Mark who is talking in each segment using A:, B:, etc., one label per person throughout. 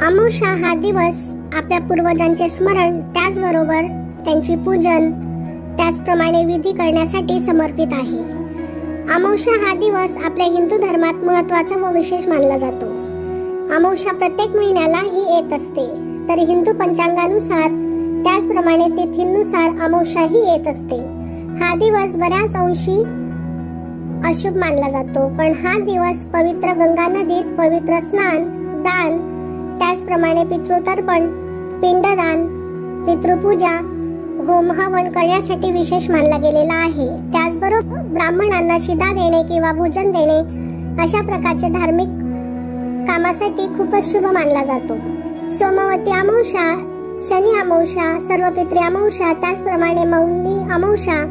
A: अमावस्या हा दिवस आपल्या पूर्वजांचे स्मरण, त्याचबरोबर त्यांची पूजन, त्याचप्रमाणे विधी करण्यासाठी समर्पित आहे. अमावस्या हा दिवस आपल्या हिंदू धर्मात महत्त्वाचा व विशेष मानला जातो. अमावस्या प्रत्येक महिन्याला ही येत असते, तर हिंदू पंचांगानुसार त्याचप्रमाणे तिथींनुसार अमावस्या ही येत असते. हा दिवस बऱ्याच अंशी अशुभ मानला जातो, पण हा दिवस पवित्र गंगा नदीत पवित्र स्नान, दान, त्याचप्रमाणे पितृतर्पण, पिंडदान, पितृपूजा, होम हवन करण्यासाठी विशेष मानला गेलेला आहे. त्याचबरोबर ब्राह्मणांना शिदा देणे किंवा भोजन देणे अशा प्रकारचे धार्मिक कामासाठी खूपच शुभ मानला जातो. सोमवती अमावस्या, शनी अमावस्या, सर्वपित्री अमावस्या, त्याचप्रमाणे मौनी अमावस्या,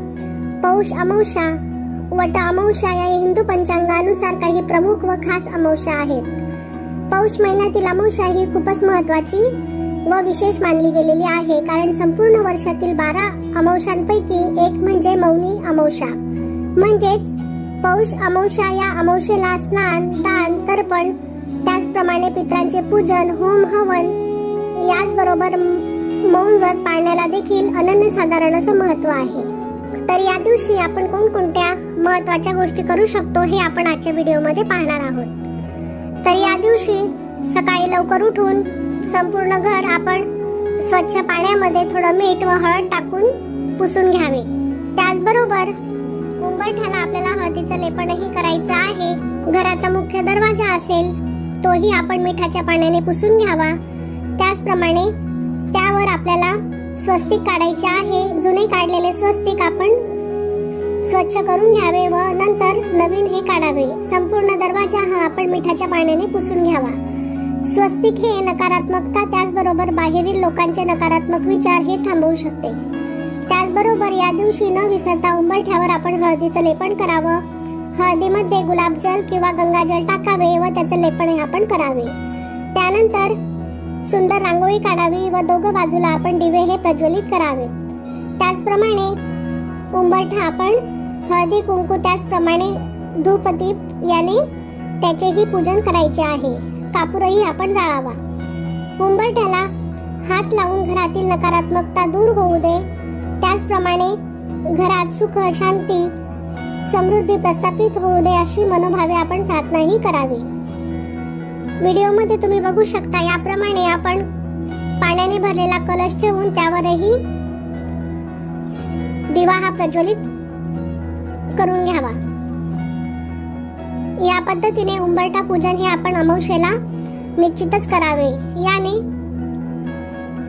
A: पौष अमावस्या, वट अमावस्या या हिंदू पंचांगानुसार काही प्रमुख व खास अमावस्या आहेत. पौष महिन्यातील अमावस्या ही खूपच महत्त्वाची व विशेष मानली गेलेली आहे, कारण संपूर्ण वर्षातील 12 अमावस्यांपैकी एक म्हणजे मौनी अमावस्या. म्हणजेच पौष अमावस्या या अमावस्येला स्नान, दान, तर्पण, त्याचप्रमाणे पितरांचे पूजन, होम हवन, याचबरोबर मौन व्रत पाळण्याला देखील अनन्यसाधारण असं महत्त्व आहे. तर या दिवशी आपण कोणकोणत्या महत्त्वाच्या गोष्टी करू शकतो हे आपण आजच्या व्हिडिओमध्ये पाहणार आहोत. तर या दिवशी सकाळी लवकर उठून संपूर्ण घर आपण स्वच्छ पाण्यामध्ये थोडं मीठ व हळद टाकून पुसून घ्यावे. त्याचबरोबर उंबरठ्याला आपल्याला हळदीचं लेपनही करायचं आहे. घराचा मुख्य दरवाजा असेल तोही आपण मिठाच्या पाण्याने पुसून घ्यावा. त्याचप्रमाणे त्यावर आपल्याला स्वस्तिक काढायचे आहे. जुने काढलेले स्वस्तिक आपण स्वच्छ करून घ्यावे व नंतर नवीन हे काढावे. संपूर्ण दरवाजा हा आपण मिठाच्या पाण्याने पुसून घ्यावा. स्वस्तिक हे नकारात्मकता, त्याचबरोबर बाहेरील लोकांचे नकारात्मक विचार हे थांबवू शकते. त्याचबरोबर या दिवशी न विसरता उंबरठ्यावर आपण हळदीचं लेपन करावं. हळदीमध्ये गुलाबजल किंवा गंगाजल टाकावे व त्याचं लेपन हे आपण करावे. त्यानंतर सुंदर रांगोळी काढावी व दोघं बाजूला आपण दिवे हे प्रज्वलित करावे. त्याचप्रमाणे उंबरठा आपण हळदी कुंकू त्याचप्रमाणे धूपदीप याने त्याचेही पूजन करायचे आहे. कापूरही आपण जाळावा. उंबरठ्याला हात लावून घरातील नकारात्मकता दूर होऊ दे, त्याचप्रमाणे घरात सुख, शांती, समृद्धी प्रस्थापित होऊ दे अशी मनोभावे आपण प्रार्थनाही करावी. व्हिडिओमध्ये तुम्ही बघू शकता याप्रमाणे आपण पाण्याने भरलेला कलश ठेवून त्यावरही दिवा हा प्रज्वलित करून घ्यावा. या पद्धतीने उंबरठा पूजन हे आपण अमावस्येला निश्चितच करावे. याने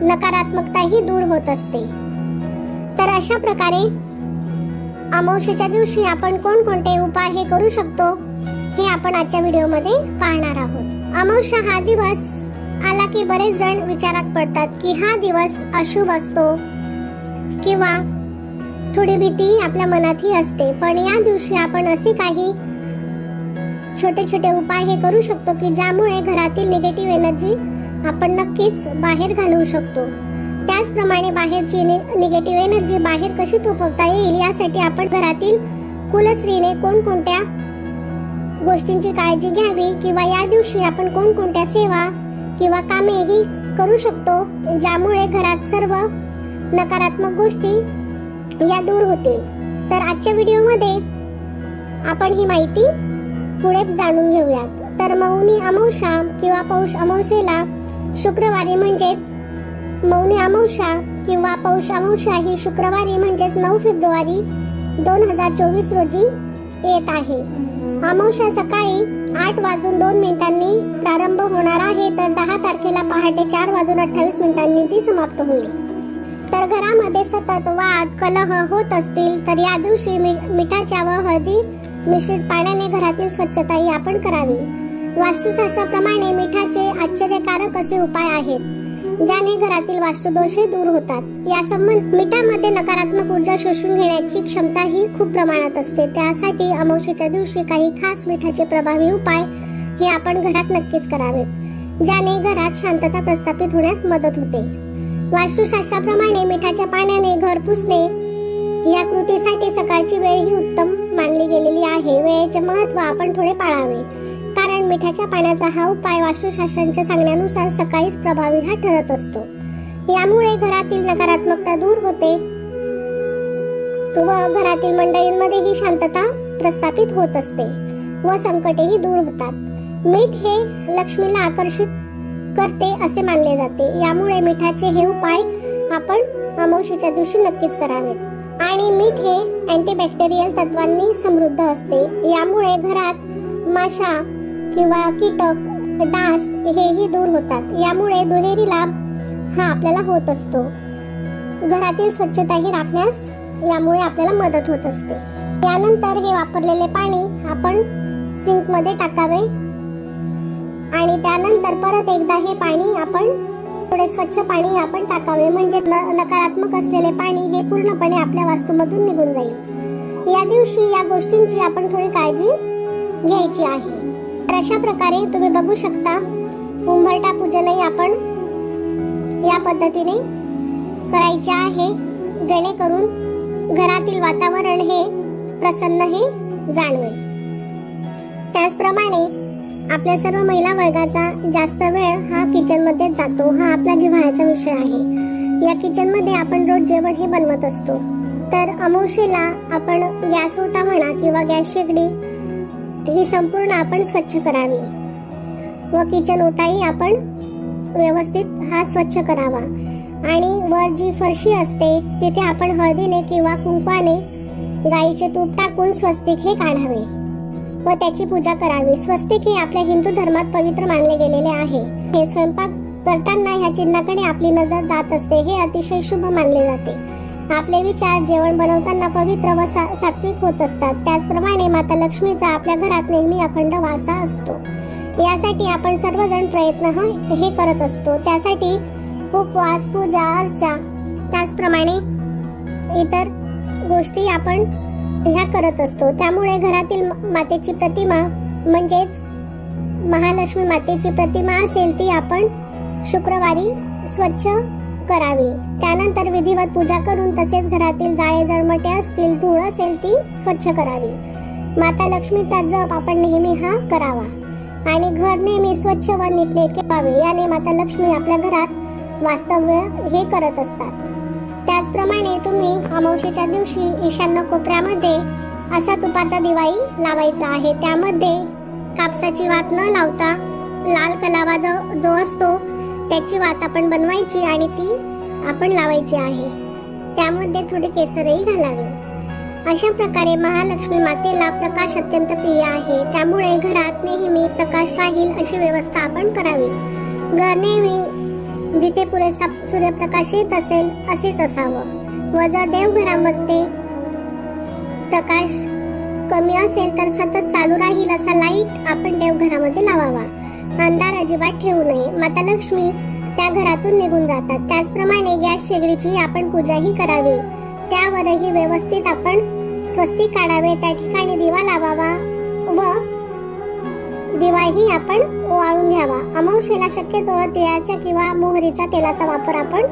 A: नकारात्मकता ही दूर होत असते. तर अशा प्रकारे अमावस्येच्या दिवशी आपण कोणकोणते उपाय हे करू शकतो हे आपण आजच्या व्हिडिओमध्ये पाहणार आहोत. अमावस्या हा दिवस आला की बरेच जण विचारात पडतात की हा दिवस अशुभ असतो किंवा थोडी भीती आपल्या मनातही असते. पण या दिवशी आपण असे काही छोटे छोटे उपाय हे करू शकतो की ज्यामुळे घरातील निगेटिव्ह एनर्जी आपण नक्कीच बाहेर घालवू शकतो. त्याचप्रमाणे बाहेरची निगेटिव्ह एनर्जी बाहेर कशी थोपवता येईल यासाठी आपण घरातील कुलस्त्रीने कोणकोणत्या गोष्टींची काळजी घ्यावी किंवा या दिवशी आपण कोणकोणत्या सेवा किंवा कामेही करू शकतो ज्यामुळे घरात सर्व नकारात्मक गोष्टी या दूर होतील. तर आजच्या व्हिडिओमध्ये आपण ही माहिती पुढे जाणून घेऊयात. तर मौनी अमावस्या किंवा पौष अमावस्येला शुक्रवारी म्हणजेच मौनी अमावस्या किंवा पौष अमावस्या ही शुक्रवारी म्हणजेच 9 फेब्रुवारी 2024 रोजी येत आहे. अमावस्या सकाळी 8:02 प्रारंभ होणार आहे, तर 10 तारखेला पहाटे 4:28 ती समाप्त होईल. तर घरामध्ये सतत वाद कलह होत असतील तर या दिवशी मिठाच्या व हळदी मिश्रित पाण्याने घरातील स्वच्छता ही आपण करावी. वास्तुशास्त्राप्रमाणे मिठाचे आश्चर्यकारक असे उपाय आहेत ज्याने घरातील वास्तुदोष दूर होतात. या संबंध मिठामध्ये नकारात्मक ऊर्जा शोषून घेण्याची क्षमता ही खूप प्रमाणात असते. त्यासाठी अमावस्येच्या दिवशी काही खास मिठाचे प्रभावी उपाय हे आपण घरात नक्कीच करावेत, ज्याने घरात शांतता प्रस्थापित होण्यास मदत होते. वास्तुशास्त्राप्रमाणे मिठाच्या पाण्याने घर पुसणे या कृतीसाठी सकाळची वेळ ही उत्तम मानली गेलेली आहे. वेळेचे महत्त्व आपण थोडे पाळावे, कारण कारण मिठाच्या पाण्याचा हा उपाय वास्तुशास्त्राच्या सांगण्यानुसार सकाळीच प्रभावी हा ठरत असतो. यामुळे घरातील नकारात्मकता दूर होते व घरातील मंडळींमध्येही शांतता प्रस्थापित होत असते व संकटेही दूर होतात. मीठ हे लक्ष्मीला आकर्षित करते असे मानले जाते. यामुळे मिठाचे हे उपाय आपण अमावस्येच्या दिवशी नक्कीच करावेत. आणि मीठ हे अँटीबॅक्टेरियल तत्वांनी समृद्ध असते. यामुळे घरात माशा किंवा कीटक, डास हेही दूर होतात. यामुळे दुहेरी लाभ हा आपल्याला होत असतो. घरातील स्वच्छताही राखण्यास यामुळे आपल्याला मदत होत असते. त्यानंतर हे वापरलेले पाणी आपण सिंक मध्ये टाकावे आणि त्यानंतर परत एकदा हे पाणी आपण थोडे स्वच्छ पाणी आपण टाकावे, म्हणजे नकारात्मक असलेले पाणी हे पूर्णपणे आपल्या वास्तूमधून निघून जाईल. या दिवशी या गोष्टींची आपण थोडी काळजी घ्यायची आहे. तर अशा प्रकारे तुम्ही बघू शकता उंबरठा पूजनही आपण या पद्धतीने करायचे आहे, जेणेकरून घरातील वातावरण हे प्रसन्न हे जाणवेल. त्याचप्रमाणे आपल्या सर्व महिला वर्गाचा जास्त वेळ हा किचन मध्ये जातो. हा आपला जिव्हाळ्याचा विषय आहे. या किचन मध्ये आपण रोज जेवण हे बनवत असतो. तर अमावस्येला आपण गॅस ओटा म्हणा किंवा गॅस शेगडी ही संपूर्ण आपण स्वच्छ करावी व किचन ओटाही आपण व्यवस्थित हा स्वच्छ करावा. आणि वर जी फरशी असते तिथे आपण हळदीने किंवा कुंकवाने गाईचे तूप टाकून स्वस्तिक हे काढावे व त्याची पूजा करावी. स्वस्तिक हे आपल्या हिंदू धर्मात पवित्र मानले गेलेले आहे. हे स्वयंपाक करताना ह्या चिन्हाकडे आपली नजर जात असते. हे अतिशय शुभ मानले जाते. आपले विचार जेवण बनवताना पवित्र व सात्विक होत असतात. त्याचप्रमाणे माता लक्ष्मीचा आपल्या घरात नेहमी अखंड वारसा असतो. यासाठी आपण सर्वजण प्रयत्न हे करत असतो. त्यासाठी उपवास, पूजा, अर्चा, त्याचप्रमाणे इतर गोष्टी आपण ह्या करत असतो. त्यामुळे घरातील मातेची प्रतिमा म्हणजेच महालक्ष्मी मातेची प्रतिमा असेल ती आपण शुक्रवारी स्वच्छ करावी. त्यानंतर विधिवत पूजा करून तसेच घरातील जाळे जळमटे असतील, धूळ असेल ती स्वच्छ करावी. माता लक्ष्मीचा जप आपण नेहमी हा करावा आणि घर नेहमी स्वच्छ व नीटनेटके व्हावे. याने माता लक्ष्मी आपल्या घरात वास्तव्य हे करत असतात. त्याचप्रमाणे तुम्ही अमावस्येच्या दिवशी ईशान्य कोपऱ्यामध्ये असा तुपाचा दिवाही लावायचा आहे. त्यामध्ये कापसाची वात न लावता लाल कलावा जो असतो त्याची वात आपण बनवायची आणि ती आपण लावायची आहे. त्यामध्ये थोडे केसरही घालावे. अशा प्रकारे महालक्ष्मी मातेला प्रकाश अत्यंत प्रिय आहे. त्यामुळे घरात नेहमी प्रकाश राहील अशी व्यवस्था आपण करावी. घर नेहमी जिथे पुरेसा सूर्यप्रकाश येत असेल असेच असावं व जर देवघरामध्ये प्रकाश कमी असेल तर सतत चालू राहील असा लाईट आपण देवघरामध्ये लावावा. अंधार अजिबात ठेवू नये. माता लक्ष्मी त्या घरातून निघून जातात. त्याचप्रमाणे गॅस शेगडीची आपण पूजाही करावी. त्यावरही व्यवस्थित आपण स्वस्तिक काढावे. त्या ठिकाणी दिवा लावावा व दिवाही आपण ओवाळून घ्यावा. अमावस्येला शक्यतो तिळाच्या किंवा मोहरीचा तेलाचा वापर आपण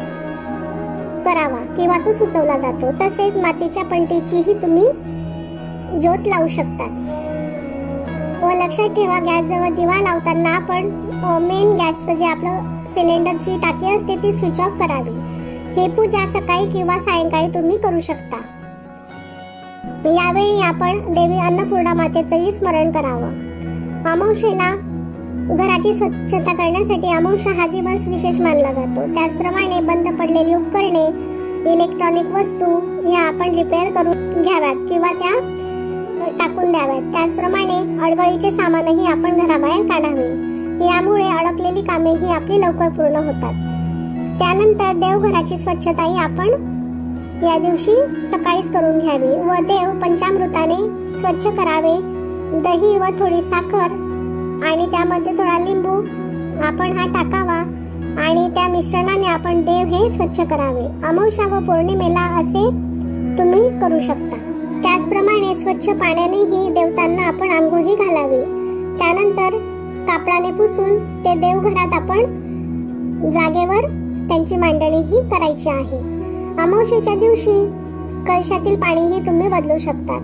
A: करावा किंवा तो सुचवला जातो. तसेच मातीच्या पंटीचीही तुम्ही ज्योत लावू शकतात. व लक्षात ठेवा गॅस जवळ दिवा लावताना आपण मेन गॅसचं जे आपलं सिलेंडरची टाकी असते ती स्विच ऑफ करावी. ही पूजा सकाळी किंवा सायंकाळी तुम्ही करू शकता. यावेळी आपण देवी अन्नपूर्णा मातेचंही स्मरण करावं. अमावस्येला घराची स्वच्छता करण्यासाठी अमावस्या हा दिवस विशेष मानला जातो. त्याचप्रमाणे बंद पडलेली उपकरणे, इलेक्ट्रॉनिक वस्तू ह्या आपण रिपेअर करून घ्याव्यात किंवा त्या टाकून द्याव्यात. त्याचप्रमाणे अडगळीचे सामानही आपण घराबाहेर काढावे. यामुळे अडकलेली कामे ही आपली लवकर पूर्ण होतात. त्यानंतर देवघराची स्वच्छताही आपण या दिवशी सकाळीच करून घ्यावी व देव पंचामृताने स्वच्छ करावे. दही व थोडी साखर आणि त्यामध्ये थोडा लिंबू आपण हा टाकावा आणि त्या मिश्रणाने आपण देव हे स्वच्छ करावे. अमावस्या व पौर्णिमेला असे तुम्ही करू शकता. त्याचप्रमाणे स्वच्छ पाण्यानेही देवतांना आपण आंघोळी घालावी. त्यानंतर कापडाने पुसून ते देवघरात आपण जागेवर त्यांची मांडणीही करायची आहे. अमावस्येच्या दिवशी कलशातील पाणीही तुम्ही बदलू शकता.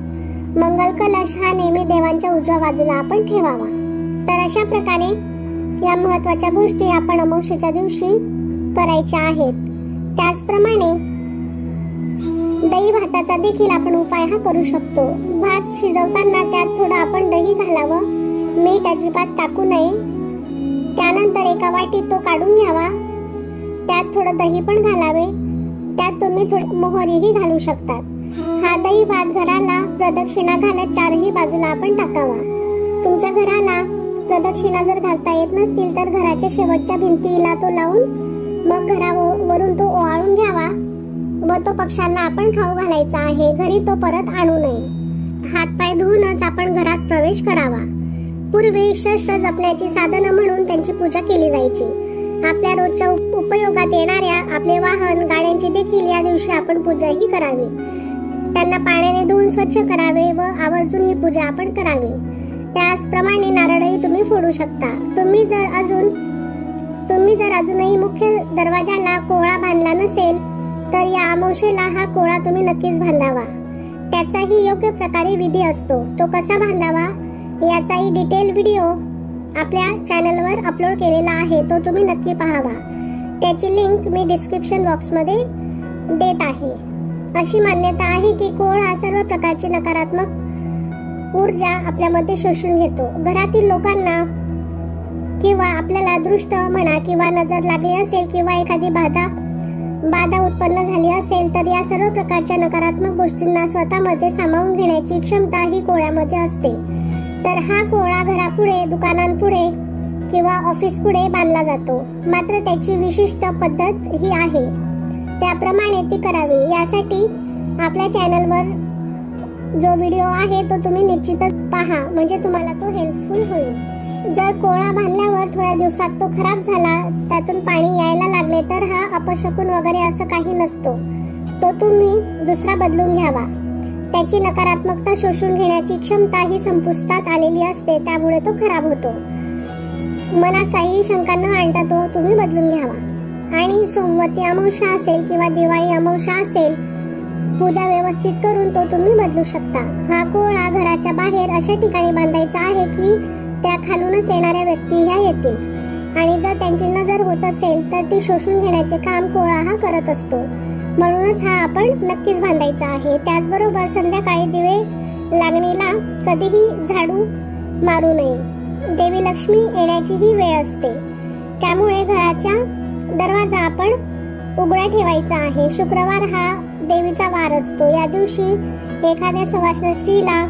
A: मंगल कलश हा नेहमी देवांच्या उजव्या बाजूला आपण ठेवावा. तर अशा प्रकारे या महत्त्वाच्या गोष्टी आपण अमावस्येच्या दिवशी करायच्या आहेत. त्याचप्रमाणे दही भाताचा देखील आपण उपाय हा करू शकतो. भात शिजवताना त्यात थोडं आपण दही घालावं, मीठ अजिबात टाकू नये. त्यानंतर एका वाटीत तो काढून घ्यावा, त्यात थोडं दही पण घालावे, त्यात तुम्ही थोडी मोहरीही घालू शकतात. हा दही भात घराला प्रदक्षिणा घालत चारही बाजूला आपण टाकावा. तुमच्या घराला प्रदक्षिणा जर घालता येत नसतील तर घराच्या शेवटच्या भिंतीला तो लावून मग घरावरून तो ओवाळून घ्यावा व तो पक्ष्यांना आपण खाऊ घालायचा आहे. घरी तो परत आणू नये. हातपाय धुवूनच आपण घरात प्रवेश करावा. पूर्वी शस्त्र जपण्याची साधनं म्हणून त्यांची पूजा केली जायची. आपल्या रोजच्या उपयोगात येणाऱ्या आपले वाहन गाड्यांची देखील या दिवशी आपण पूजाही करावी. त्यांना पाण्याने धुवून स्वच्छ करावे व आवर्जून ही पूजा आपण करावी. त्याचप्रमाणे नारळही तुम्ही फोडू शकता. तुम्ही जर अजूनही मुख्य दरवाजाला कोळा बांधला नसेल तर या अमावस्येला हा कोळा तुम्ही नक्कीच बांधावा. त्याचाही योग्य प्रकारे विधी असतो. तो कसा बांधावा याचाही डिटेल व्हिडिओ आपल्या चॅनलवर अपलोड केलेला आहे, तो तुम्ही नक्की पाहावा. त्याची लिंक मी डिस्क्रिप्शन बॉक्समध्ये देत आहे. अशी मान्यता आहे की कोळ हा सर्व प्रकारची नकारात्मक ऊर्जा आपल्यामध्ये शोषून घेतो. घरातील लोकांना किंवा आपल्याला दृष्ट म्हणा किंवा नजर लागली असेल किंवा एखादी बाधा उत्पन्न झाली असेल तर या सर्व प्रकारच्या नकारात्मक गोष्टींना स्वतःमध्ये सामावून घेण्याची क्षमता ही कोळ्यामध्ये असते. तर हा कोळा घरापुढे, दुकानांपुढे किंवा ऑफिस पुढे बांधला जातो. मात्र त्याची विशिष्ट पद्धत ही आहे, त्याप्रमाणे ती करावी. यासाठी आपल्या चॅनलवर जो व्हिडिओ आहे तो तुम्ही निश्चितच पहा, म्हणजे तुम्हाला तो हेल्पफुल होईल. जर कोळा बांधल्यावर थोड्या दिवसात तो खराब झाला, त्यातून पाणी यायला लागले तर हा अपशकुन वगैरे असं काही नसतो. तो तुम्ही दुसरा बदलून घ्यावा. त्याची नकारात्मकता शोषून घेण्याची क्षमता ही संपुष्टात आलेली असते, त्यामुळे तो खराब होतो. मनात काही शंका न आणता तो तुम्ही बदलून घ्यावा. आणि सोमवती अमावस्या असेल किंवा दिवाळी अमावस्या असेल, पूजा व्यवस्थित करून तो तुम्ही बदलू शकता. हा कोळा घराच्या बाहेर अशा ठिकाणी बांधायचा आहे की त्या खालूनच येणाऱ्या व्यक्ती ह्या येतील आणि जर त्यांची नजर होत असेल तर ती शोषून घेण्याचे काम कोळा हा करत असतो. म्हणूनच हा आपण नक्कीच बांधायचा आहे. त्याचबरोबर संध्याकाळी दिवे लागणीला कधीही झाडू मारू नये. देवी लक्ष्मी येण्याची ही वेळ असते, त्यामुळे घराचा दरवाजा आपण उघडा ठेवायचा आहे. शुक्रवार हा देवीचा वार असतो. या दिवशी एखाद्या सवाष्ण स्त्रीला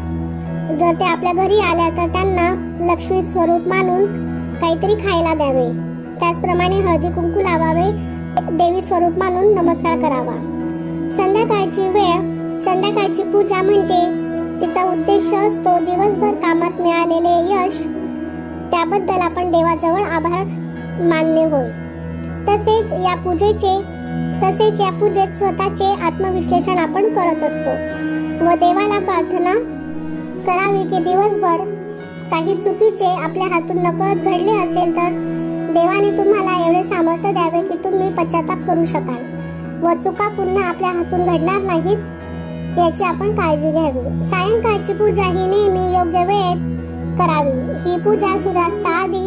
A: जर ते आपल्या घरी आल्या तर त्यांना लक्ष्मी स्वरूप मानून काहीतरी खायला द्यावे. त्याचप्रमाणे हळदी कुंकू लावावे, देवी स्वरूप मानून नमस्कार करावा. संध्याकाळची पूजा म्हणजे तिचा उद्देश असतो दिवसभर कामात मिळालेले यश, त्याबद्दल आपण देवाजवळ आभार मानणे होय. तसेच या पूजेत स्वतःचे आत्मविश्लेषण आपण करत असतो व देवाला प्रार्थना करावी की दिवसभर काही चुकीचे आपल्या हातून नकळत घडले असेल तर देवाने तुम्हाला एवढे सामर्थ्य द्यावे की तुम्ही पश्चाताप करू शकाल व चुका पुन्हा आपल्या हातून घडणार नाहीत याची आपण काळजी घ्यावी. सायंकाळची पूजा ही नेहमी योग्य वेळेत करावी. ही पूजा सूर्यास्ताआधी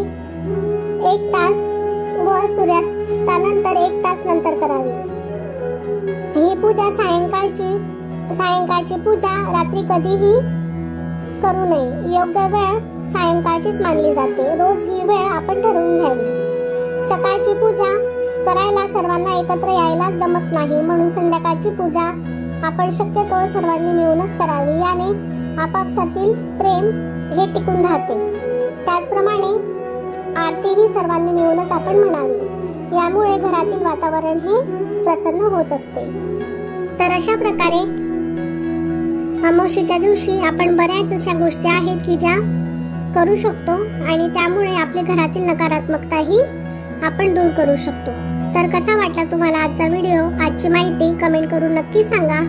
A: 1 तास व सूर्यास्तानंतर 1 तास नंतर करावी. ही पूजा सायंकाळची पूजा रात्री कधीही करू नये. योग्य वेळ सायंकाळचीच मानली जाते. रोज ही वेळ आपण ठरवून घ्यावी. सकाळची पूजा करायला सर्वांना एकत्र यायला जमत नाही, म्हणून संध्याकाळची पूजा आपण शक्यतो सर्वांनी मिळूनच करावी. याने आपापसातील प्रेम हे टिकून राहते. त्याचप्रमाणे आरती ही सर्वांनी मिळूनच आपण म्हणावी. यामुळे घरातील वातावरण हे प्रसन्न होत असते. तर अशा प्रकारे अमावस्येच्या दिवशी आपण बऱ्याच अशा गोष्टी आहेत की ज्या करू शकतो आणि त्यामुळे आपल्या घरातील नकारात्मकताही आपण दूर करू शकतो. तर कसा वाटला तुम्हाला आजचा व्हिडिओ, आजची माहिती कमेंट करून नक्की सांगा.